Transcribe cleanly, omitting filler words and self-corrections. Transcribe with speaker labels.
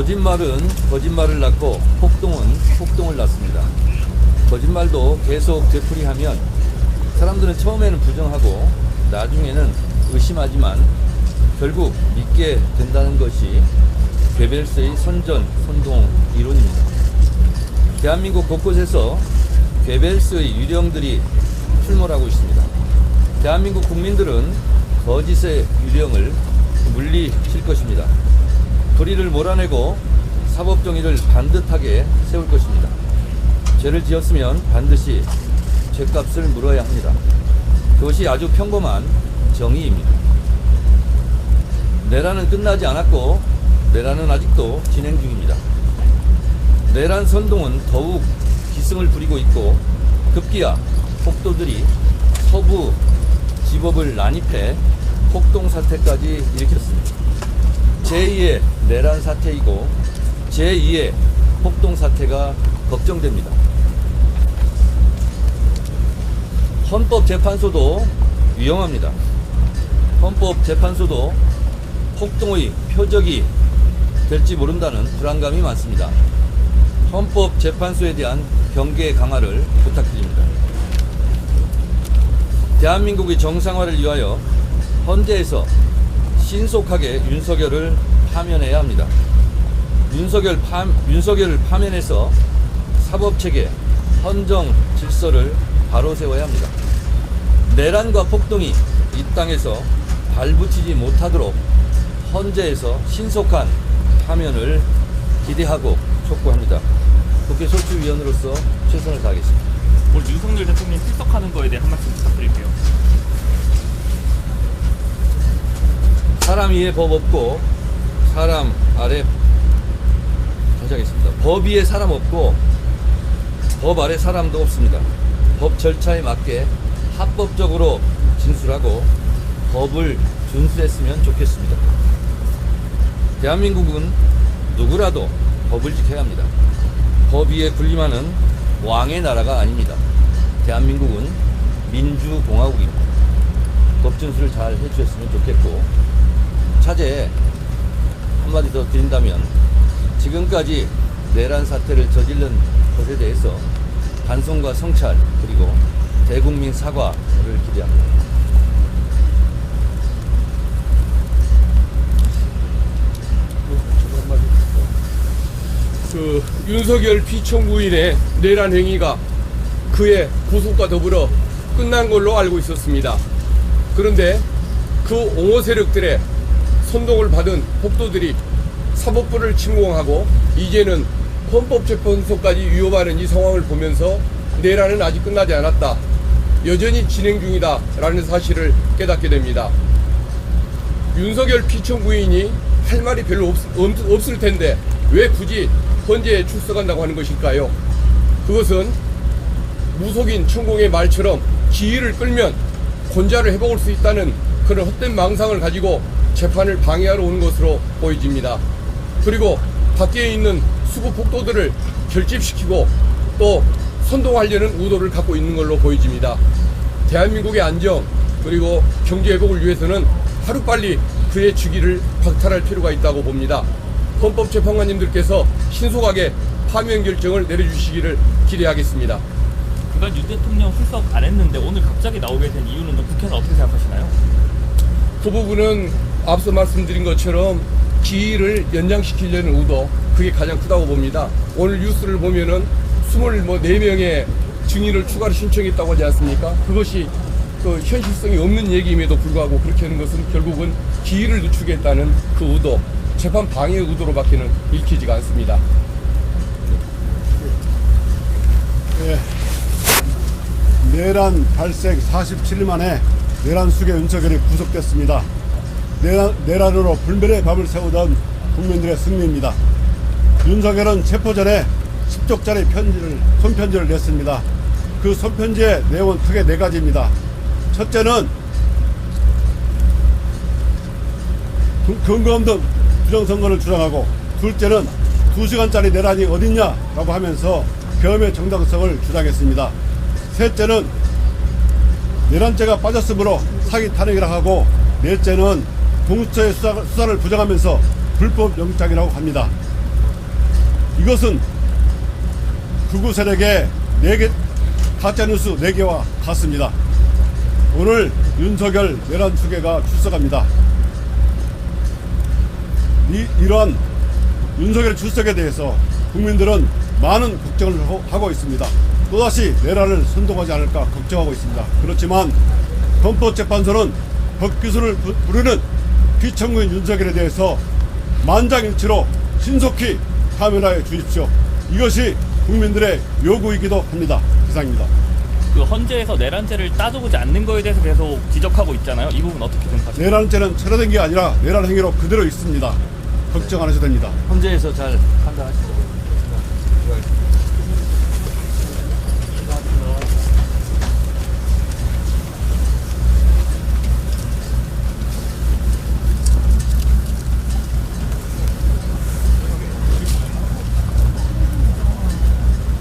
Speaker 1: 거짓말은 거짓말을 낳고 폭동은 폭동을 낳습니다. 거짓말도 계속 되풀이하면 사람들은 처음에는 부정하고 나중에는 의심하지만 결국 믿게 된다는 것이 괴벨스의 선동 이론입니다. 대한민국 곳곳에서 괴벨스의 유령들이 출몰하고 있습니다. 대한민국 국민들은 거짓의 유령을 물리칠 것입니다. 불의를 몰아내고 사법정의를 반듯하게 세울 것입니다. 죄를 지었으면 반드시 죄값을 물어야 합니다. 그것이 아주 평범한 정의입니다. 내란은 끝나지 않았고 내란은 아직도 진행 중입니다. 내란 선동은 더욱 기승을 부리고 있고 급기야 폭도들이 서부 지법을 난입해 폭동 사태까지 일으켰습니다. 제2의 내란 사태이고 제2의 폭동 사태가 걱정됩니다. 헌법재판소도 위험합니다. 헌법재판소도 폭동의 표적이 될지 모른다는 불안감이 많습니다. 헌법재판소에 대한 경계 강화를 부탁드립니다. 대한민국의 정상화를 위하여 헌재에서 신속하게 윤석열을 파면해야 합니다. 윤석열을 파면해서 사법체계, 헌정 질서를 바로 세워야 합니다. 내란과 폭동이 이 땅에서 발붙이지 못하도록 헌재에서 신속한 파면을 기대하고 촉구합니다. 국회 소추위원으로서 최선을 다하겠습니다.
Speaker 2: 오늘 윤석열 대통령 출석하는 거에 대해 한 말씀 부탁드릴게요.
Speaker 1: 사람 위에 법 없고 사람 아래, 다시 하겠습니다. 법 위에 사람 없고 법 아래 사람도 없습니다. 법 절차에 맞게 합법적으로 진술하고 법을 준수했으면 좋겠습니다. 대한민국은 누구라도 법을 지켜야 합니다. 법 위에 군림하는 왕의 나라가 아닙니다. 대한민국은 민주공화국입니다. 법 준수를 잘 해주셨으면 좋겠고, 차제에 한마디 더 드린다면 지금까지 내란 사태를 저지른 것에 대해서 반성과 성찰 그리고 대국민 사과를 기대합니다.
Speaker 3: 윤석열 피청구인의 내란 행위가 그의 구속과 더불어 끝난 걸로 알고 있었습니다. 그런데 그 옹호 세력들의 선동을 받은 폭도들이 사법부를 침공하고 이제는 헌법재판소까지 위협하는 이 상황을 보면서 내란은 아직 끝나지 않았다, 여전히 진행 중이다 라는 사실을 깨닫게 됩니다. 윤석열 피청구인이 할 말이 별로 없을 텐데 왜 굳이 헌재에 출석한다고 하는 것일까요? 그것은 무속인 천공의 말처럼 지위를 끌면 권좌를 해먹을 수 있다는 그런 헛된 망상을 가지고 재판을 방해하러 오는 것으로 보여집니다. 그리고 밖에 있는 수구 폭도들을 결집시키고 또 선동하려는 의도를 갖고 있는 걸로 보여집니다. 대한민국의 안정 그리고 경제 회복을 위해서는 하루빨리 그의 주기를 박탈할 필요가 있다고 봅니다. 헌법재판관님들께서 신속하게 파면 결정을 내려주시기를 기대하겠습니다.
Speaker 2: 그간 윤 대통령 출석 안 했는데 오늘 갑자기 나오게 된 이유는 국회는 어떻게 생각하시나요?
Speaker 3: 그 부분은 앞서 말씀드린 것처럼 기일을 연장시키려는 의도, 그게 가장 크다고 봅니다. 오늘 뉴스를 보면은 24명의 증인을 추가로 신청했다고 하지 않습니까? 그것이 그 현실성이 없는 얘기임에도 불구하고 그렇게 하는 것은 결국은 기일을 늦추겠다는 그 의도, 재판 방해 의도로밖에는 읽히지가 않습니다.
Speaker 4: 네. 내란 발생 47일 만에 내란 수괴 윤석열이 구속됐습니다. 내란으로 불멸의 밤을 세우던 국민들의 승리입니다. 윤석열은 체포 전에 10쪽짜리 손편지를 냈습니다. 그 손편지의 내용은 크게 4가지입니다. 첫째는 근거 없는 부정선거를 주장하고, 둘째는 2시간짜리 내란이 어딨냐라고 하면서 계엄의 정당성을 주장했습니다. 셋째는 내란죄가 빠졌으므로 사기 탄핵이라 하고, 넷째는 공수처의 수사를 부정하면서 불법 영장이라고 합니다. 이것은 극우 세력의 가짜뉴스 4개와 같습니다. 오늘 윤석열 내란 추계가 출석합니다. 이러한 윤석열 출석에 대해서 국민들은 많은 걱정을 하고 있습니다. 또다시 내란을 선동하지 않을까 걱정하고 있습니다. 그렇지만 헌법재판소는 법기술을 부르는 피청구인 윤석열에 대해서 만장일치로 신속히 파면하여 주십시오. 이것이 국민들의 요구이기도 합니다. 이상입니다.
Speaker 2: 그 헌재에서 내란죄를 따져보지 않는 거에 대해서 계속 지적하고 있잖아요. 이 부분 어떻게 생각하세요?
Speaker 4: 내란죄는 철회된 게 아니라 내란 행위로 그대로 있습니다. 걱정 안 하셔도 됩니다.
Speaker 1: 헌재에서 잘 판단하시죠.